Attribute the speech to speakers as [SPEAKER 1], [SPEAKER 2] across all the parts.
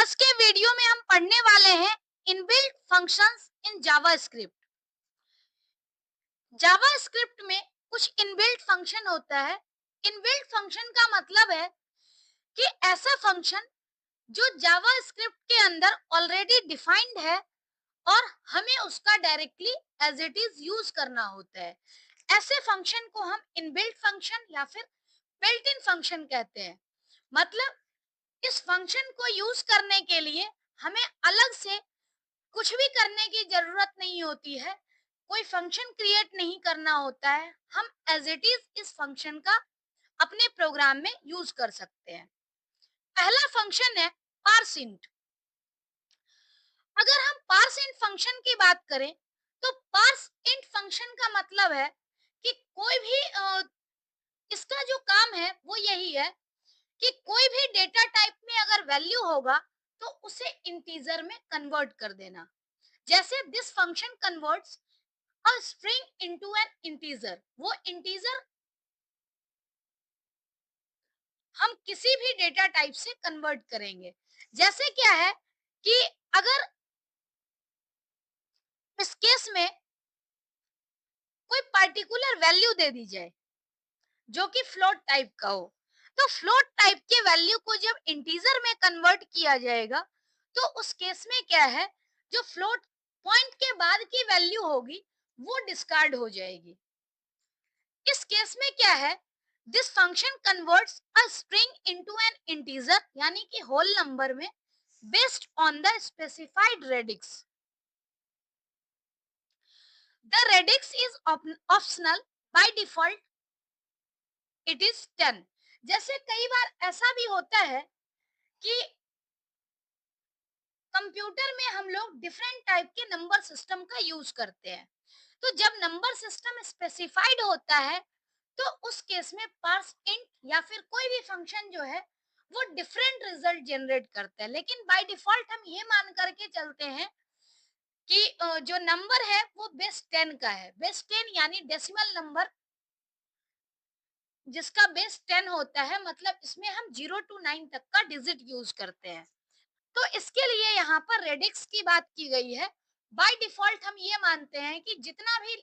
[SPEAKER 1] आज के वीडियो में हम पढ़ने वाले हैं inbuilt functions in JavaScript. JavaScript में कुछ इनबिल्ट फंक्शन होता है। इनबिल्ट फंक्शन का मतलब है कि ऐसा फंक्शन जो जावास्क्रिप्ट के अंदर ऑलरेडी डिफाइंड है और हमें उसका directly as it is use करना होता है। ऐसे फंक्शन को हम इनबिल्ट फंक्शन या फिर बिल्ट इन फंक्शन कहते हैं। मतलब इस फंक्शन को यूज करने के लिए हमें अलग से कुछ भी करने की जरूरत नहीं होती है, कोई फंक्शन क्रिएट नहीं करना होता है। हम एज इट इज इस फंक्शन का अपने प्रोग्राम में यूज कर सकते हैं। पहला फंक्शन है पार्सिंट। अगर हम पार्सिंट फंक्शन की बात करें तो पार्सिंट फंक्शन का मतलब है कि कोई भी इसका जो काम है वो यही है कि कोई भी डेटा टाइप में अगर वैल्यू होगा तो उसे इंटीजर में कन्वर्ट कर देना। जैसे this function converts a string into an integer। वो इंटीजर हम किसी भी डेटा टाइप से कन्वर्ट करेंगे। जैसे क्या है कि अगर इस केस में कोई पर्टिकुलर वैल्यू दे दी जाए जो कि फ्लोट टाइप का हो, तो फ्लोट टाइप के वैल्यू को जब इंटीजर में कन्वर्ट किया जाएगा तो उस केस में क्या है, जो फ्लोट पॉइंट के बाद की वैल्यू होगी वो डिस्कार्ड हो जाएगी। इस केस में क्या है, this function converts a string into an integer यानी कि होल नंबर में based on the specified radix. The radix is optional, by default it is 10। जैसे कई बार ऐसा भी होता है कि कंप्यूटर में हम लोग डिफरेंट टाइप के नंबर सिस्टम का यूज करते हैं। तो जब नंबर सिस्टम स्पेसिफाइड होता है तो उस केस में पार्स इंट या फिर कोई भी फंक्शन जो है वो डिफरेंट रिजल्ट जनरेट करता है। लेकिन बाय डिफॉल्ट हम ये मान करके चलते हैं कि जो नंबर है वो बेस 10 का है। बेस 10 यानी डेसिमल नंबर जिसका बेस 10 होता है, मतलब इसमें हम 0 टू 9 तक का डिजिट यूज करते हैं। तो इसके लिए यहाँ पर रेडिक्स की बात की गई है। बाय डिफॉल्ट हम ये मानते हैं कि जितना भी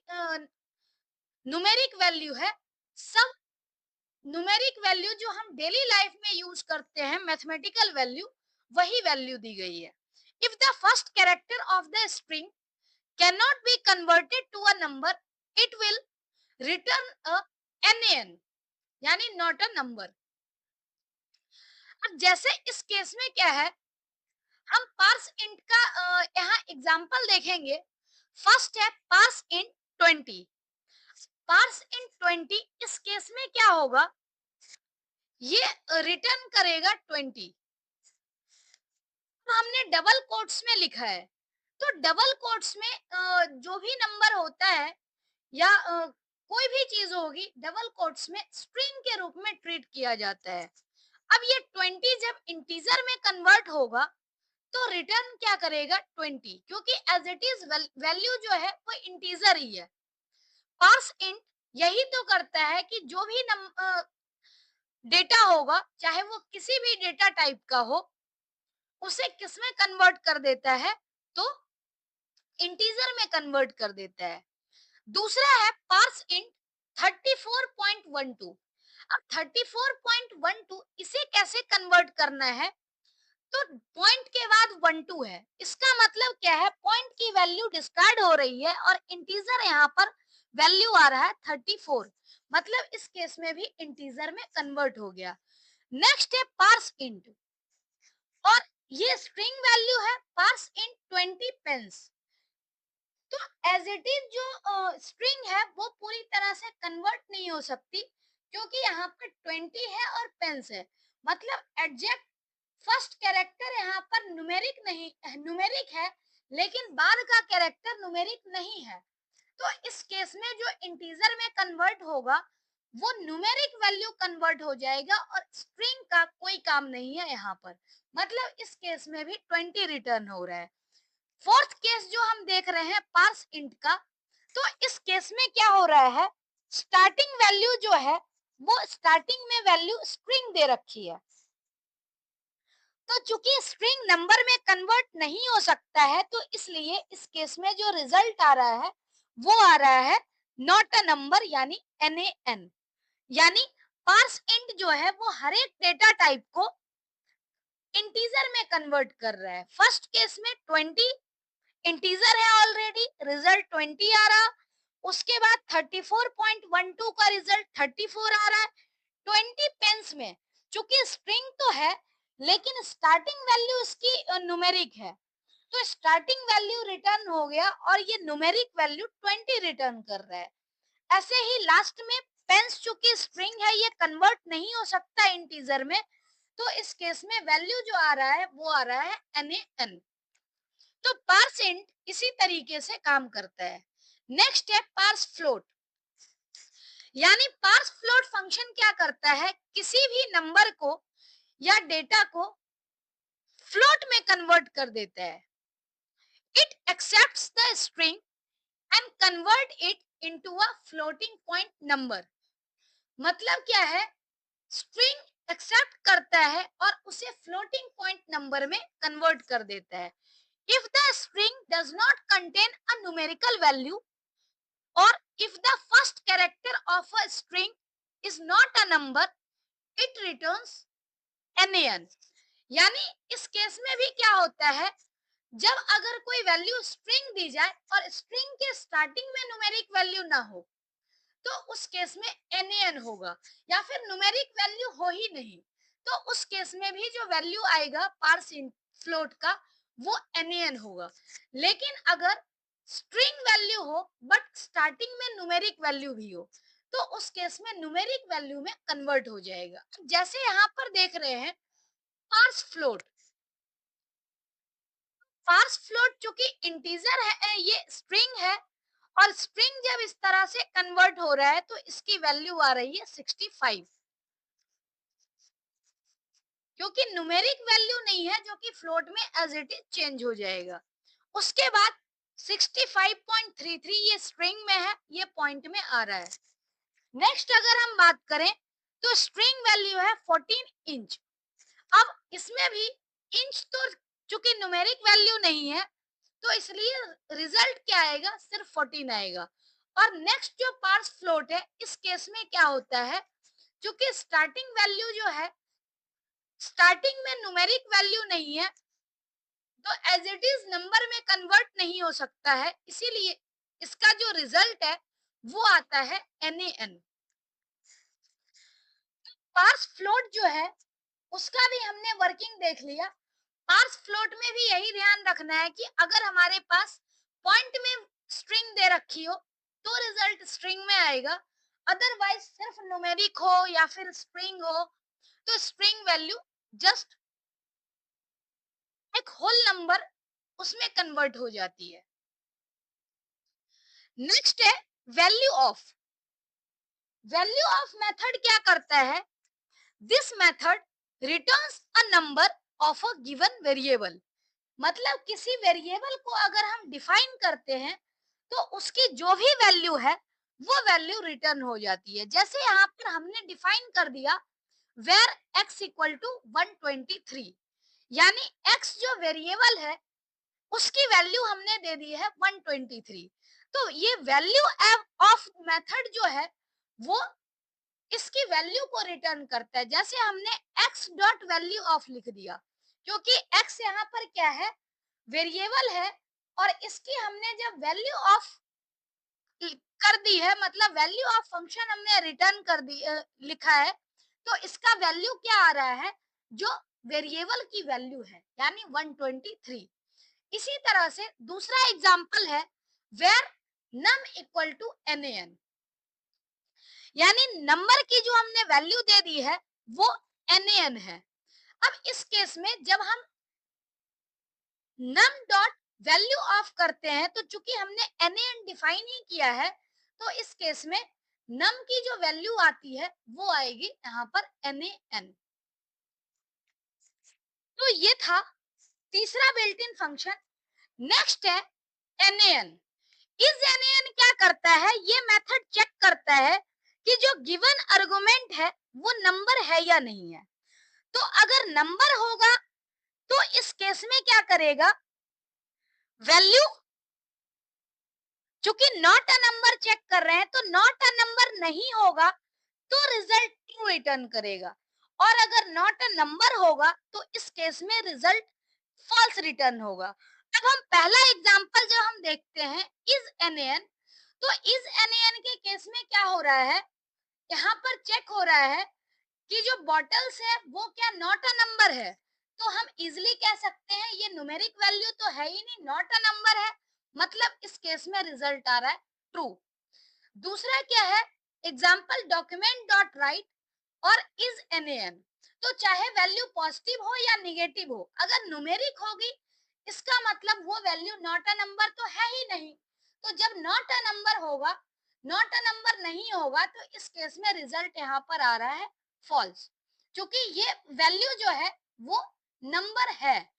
[SPEAKER 1] न्यूमेरिक वैल्यू है, सब न्यूमेरिक वैल्यू जो हम डेली लाइफ में यूज करते हैं, मैथमेटिकल वैल्यू, वही वैल्यू दी गई है। If the first character of the string can not be converted to a number, it will return a NaN यानी नॉट अ नंबर। अब जैसे इस केस में क्या है, हम पार्स इंट का यहाँ एग्जांपल देखेंगे। फर्स्ट है पार्स इंट 20। पार्स इंट 20 इस केस में क्या होगा, ये रिटर्न करेगा 20। तो हमने डबल कोट्स में लिखा है, तो डबल कोट्स में जो भी नंबर होता है या कोई भी चीज होगी डबल कोट्स में स्ट्रिंग के रूप में ट्रीट किया जाता है। अब ये 20 जब इंटीजर में कन्वर्ट होगा तो रिटर्न क्या करेगा 20, क्योंकि एज इट इज वैल्यू जो है वो इंटीजर ही है। पार्स इंट यही तो करता है कि जो भी डेटा होगा चाहे वो किसी भी डेटा टाइप का हो, उसे किस में कन्वर्ट कर देता है, तो इंटीजर में कन्वर्ट कर देता है। दूसरा है पार्स इंट 34.12। अब 34.12 इसे कैसे कन्वर्ट करना है, तो पॉइंट के बाद 12 है, इसका मतलब क्या है, पॉइंट की वैल्यू डिस्कार्ड हो रही है और इंटीजर यहाँ पर वैल्यू आ रहा है 34, मतलब इस केस में भी इंटीजर में कन्वर्ट हो गया। नेक्स्ट है पार्स इंट, और ये स्ट्रिंग वैल्यू है पार्स इंट 20 पेंस। तो एज इट इज जो स्ट्रिंग है वो पूरी तरह से कन्वर्ट नहीं हो सकती, क्योंकि यहाँ पर 20 है और पेंस है, मतलब एग्जैक्ट फर्स्ट कैरेक्टर यहाँ पर न्यूमेरिक नहीं, न्यूमेरिक है, लेकिन बाद का कैरेक्टर न्यूमेरिक नहीं है। तो इस केस में जो इंटीजर में कन्वर्ट होगा वो न्यूमेरिक वैल्यू कन्वर्ट हो जाएगा और स्ट्रिंग का कोई काम नहीं है यहाँ पर, मतलब इस केस में भी 20 रिटर्न हो रहा है। फोर्थ केस जो हम देख रहे हैं पार्स इंट का, तो इस केस में क्या हो रहा है, स्टार्टिंग वैल्यू जो है वो स्टार्टिंग में वैल्यू स्ट्रिंग दे रखी है, तो चूंकि स्ट्रिंग नंबर में कन्वर्ट नहीं हो सकता है, तो इसलिए इस केस में जो रिजल्ट आ रहा है वो आ रहा है नॉट अ नंबर, यानी NaN। यानी पार्स इंट जो है वो हर एक डेटा टाइप को इंटीजर में कन्वर्ट कर रहा है। फर्स्ट केस में 20 इंटीजर है ऑलरेडी, रिजल्ट 20 आ रहा। उसके बाद 34.12 का रिजल्ट 34 आ रहा है। 20 पेंस में चूंकि स्ट्रिंग तो है लेकिन स्टार्टिंग वैल्यू इसकी न्यूमेरिक है, तो स्टार्टिंग वैल्यू रिटर्न हो गया और ये न्यूमेरिक वैल्यू 20 रिटर्न कर रहा है। ऐसे ही लास्ट में पेंस चूंकि स्ट्रिंग है ये कन्वर्ट नहीं हो सकता इंटीजर में, तो इस केस में वैल्यू जो आ रहा है वो आ रहा है NaN। तो पार्स इंट इसी तरीके से काम करता है। नेक्स्ट है पार्स फ्लोट। यानी पार्स फ्लोट फंक्शन क्या करता है, किसी भी नंबर को या डेटा को फ्लोट में कन्वर्ट कर देता है। It accepts the string and convert it into a floating point number. मतलब क्या है, स्ट्रिंग एक्सेप्ट करता है और उसे फ्लोटिंग पॉइंट नंबर में कन्वर्ट कर देता है। If the string does not contain a numerical value or if the first character of a string is not a number, it returns NaN। यानी इस केस में भी क्या होता है, जब अगर कोई वैल्यू स्ट्रिंग दी जाए और स्ट्रिंग के स्टार्टिंग में न्यूमेरिक वैल्यू ना हो, तो उस केस में NaN होगा, या फिर न्यूमेरिक वैल्यू हो ही नहीं, तो उस केस में भी जो वैल्यू आएगा पार्स फ्लोट का वो NaN होगा। लेकिन अगर स्ट्रिंग वैल्यू हो बट स्टार्टिंग में न्यूमेरिक वैल्यू भी हो, तो उस केस में न्यूमेरिक वैल्यू में कन्वर्ट हो जाएगा। जैसे यहाँ पर देख रहे हैं पार्स फ्लोट। पार्स फ्लोट चूंकि इंटीजर है, ये स्ट्रिंग है, और स्ट्रिंग जब इस तरह से कन्वर्ट हो रहा है तो इसकी वैल्यू आ रही है 65, क्योंकि न्यूमेरिक वैल्यू नहीं है जो कि फ्लोट में एज इट इज चेंज हो जाएगा। उसके बाद 65.33 ये स्ट्रिंग में है, ये पॉइंट में आ रहा है। नेक्स्ट अगर हम बात करें तो स्ट्रिंग वैल्यू है 14 इंच। अब इसमें भी इंच तो चूंकि न्यूमेरिक वैल्यू नहीं है, तो इसलिए रिजल्ट क्या आएगा, सिर्फ 14 आएगा। और नेक्स्ट जो पार्स फ्लोट है, इस केस में क्या होता है, क्योंकि स्टार्टिंग वैल्यू जो है स्टार्टिंग में न्यूमेरिक वैल्यू नहीं है, तो एज इट इज नंबर में कन्वर्ट नहीं हो सकता है, इसीलिए इसका जो रिजल्ट है वो आता है NaN। पार्स फ्लोट जो है उसका भी हमने वर्किंग देख लिया। पार्स फ्लोट में भी यही ध्यान रखना है कि अगर हमारे पास पॉइंट में स्ट्रिंग दे रखी हो तो रिजल्ट स्ट्रिंग में आएगा, अदरवाइज सिर्फ न्यूमेरिक हो या फिर स्ट्रिंग हो तो स्ट्रिंग वैल्यू जस्ट एक होल नंबर उसमें कन्वर्ट हो जाती है। नेक्स्ट है value of. Value of method क्या करता है, this method returns a number of a given variable. मतलब किसी वेरिएबल को अगर हम डिफाइन करते हैं तो उसकी जो भी वैल्यू है वो वैल्यू रिटर्न हो जाती है। जैसे यहाँ पर हमने डिफाइन कर दिया वेर x इक्वल टू 123, यानी x जो वेरिएबल है उसकी वैल्यू हमने दे दी है 123। तो ये वैल्यू ऑफ मेथड जो है वो इसकी वैल्यू को रिटर्न करता है। जैसे हमने x डॉट वैल्यू ऑफ लिख दिया, क्योंकि x यहाँ पर क्या है, वेरिएबल है, और इसकी हमने जब वैल्यू ऑफ कर दी है, मतलब वैल्यू ऑफ फंक्शन हमने रिटर्न कर दी लिखा है, तो इसका वैल्यू क्या आ रहा है, जो वेरिएबल की वैल्यू है, यानी 123। इसी तरह से दूसरा एग्जांपल है where num equal to NaN, यानी नंबर की जो हमने वैल्यू दे दी है वो NaN है। अब इस केस में जब हम नम डॉट वैल्यू ऑफ करते हैं, तो चूंकि हमने NaN डिफाइन ही किया है, तो इस केस में नम की जो वैल्यू आती है वो आएगी यहाँ पर NaN। तो ये था तीसरा बिल्ट इन फंक्शन। नेक्स्ट है NaN। इस NaN क्या करता है, ये मेथड चेक करता है कि जो गिवन आर्गुमेंट है वो नंबर है या नहीं है। तो अगर नंबर होगा तो इस केस में क्या करेगा, वैल्यू, चूंकि नॉट अ नंबर चेक कर रहे हैं तो नॉट अ नंबर नहीं होगा तो रिजल्ट ट्रू रिटर्न करेगा, और अगर नॉट अ नंबर होगा तो इस केस में रिजल्ट फॉल्स रिटर्न होगा। अब हम पहला एग्जांपल जो हम देखते हैं इज एन, तो इज एन के केस में क्या हो रहा है, यहाँ पर चेक हो रहा है कि जो बॉटल्स है वो क्या नॉट अ नंबर है, तो हम इजिली कह सकते हैं ये न्यूमेरिक वैल्यू तो है ही नहीं, नॉट अ नंबर है, मतलब इस केस में रिजल्ट आ रहा है ट्रू। दूसरा क्या है, एग्जाम्पल डॉक्यूमेंट डॉट राइट और इज एन, तो चाहे वैल्यू पॉजिटिव हो या निगेटिव हो, अगर न्यूमेरिक होगी इसका मतलब वो वैल्यू नॉट अ नंबर तो है ही नहीं, तो जब नॉट अ नंबर होगा, नॉट अ नंबर नहीं होगा, तो इस केस में रिजल्ट यहाँ पर आ रहा है फॉल्स, क्योंकि ये वैल्यू जो है वो नंबर है,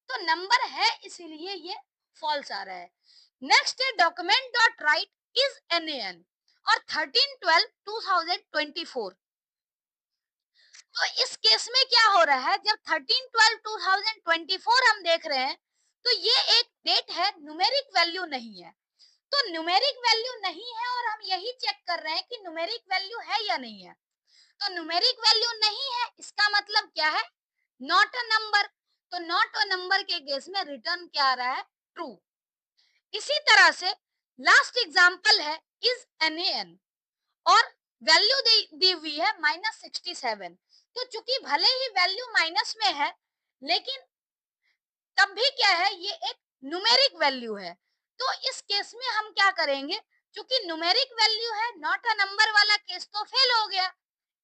[SPEAKER 1] तो नंबर है इसीलिए ये फॉल्स आ रहा है। नेक्स्ट है document dot right is an और 13/12/2024, तो इस केस में क्या हो रहा है, जब 13/12/2024 हम देख रहे हैं तो ये एक डेट है, न्यूमेरिक वैल्यू नहीं है, तो न्यूमेरिक वैल्यू नहीं है और हम यही चेक कर रहे हैं कि न्यूमेरिक वैल्यू है या नहीं है, तो न्यूमेरिक वैल्यू नहीं है इसका मतलब क्या है, नॉट अ नंबर, तो नॉट अ नंबर के केस में रिटर्न क्या आ रहा है, ट्रू। इसी तरह से लास्ट एग्जांपल है इज एन और वैल्यू दी हुई है -67, तो चूंकि भले ही वैल्यू माइनस में है लेकिन तब भी क्या है, ये एक न्यूमेरिक वैल्यू है, तो इस केस में हम क्या करेंगे, चूंकि न्यूमेरिक वैल्यू है, नॉट अ नंबर वाला केस तो फेल हो गया,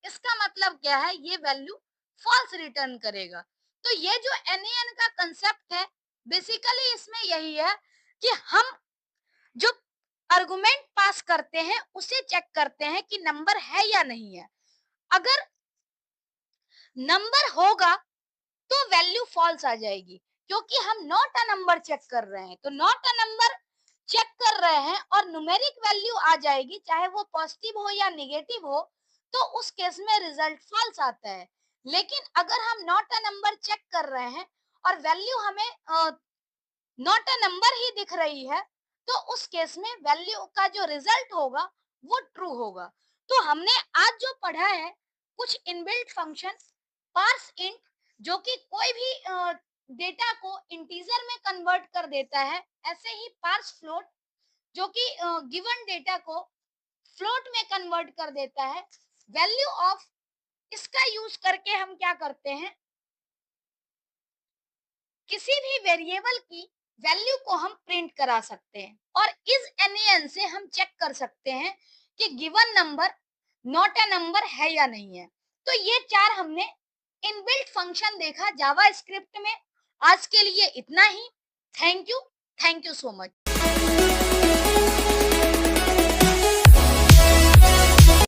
[SPEAKER 1] इसका मतलब क्या है, ये वैल्यू फॉल्स रिटर्न करेगा। तो ये जो एन का कंसेप्ट है बेसिकली इसमें यही है कि हम जो आर्गुमेंट पास करते हैं उसे चेक करते हैं कि नंबर है या नहीं है, अगर नंबर होगा तो वैल्यू फॉल्स आ जाएगी, क्योंकि हम नॉट अ नंबर चेक कर रहे हैं, तो नॉट अ नंबर चेक कर रहे हैं और न्यूमेरिक वैल्यू आ जाएगी, चाहे वो पॉजिटिव हो या निगेटिव हो, तो उस केस में रिजल्ट फॉल्स आता है। लेकिन अगर हम नॉट अ नंबर चेक कर रहे हैं और वैल्यू हमें नॉट अ नंबर ही दिख रही है, तो उस केस में वैल्यू का जो रिजल्ट होगा वो ट्रू होगा। तो हमने आज जो पढ़ा है कुछ इनबिल्ट फंक्शन, पार्स इंट जो कि कोई भी डेटा को इंटीजर में कन्वर्ट कर देता है, ऐसे ही पार्स फ्लोट जो कि गिवन डेटा को फ्लोट में कन्वर्ट कर देता है, वैल्यू ऑफ, इसका यूज करके हम क्या करते हैं, किसी भी वेरिएबल की वैल्यू को हम प्रिंट करा सकते हैं, और इस एन से हम चेक कर सकते हैं कि given number not a number है या नहीं है। तो ये चार हमने इनबिल्ट फंक्शन देखा जावा स्क्रिप्ट में। आज के लिए इतना ही। Thank you so much.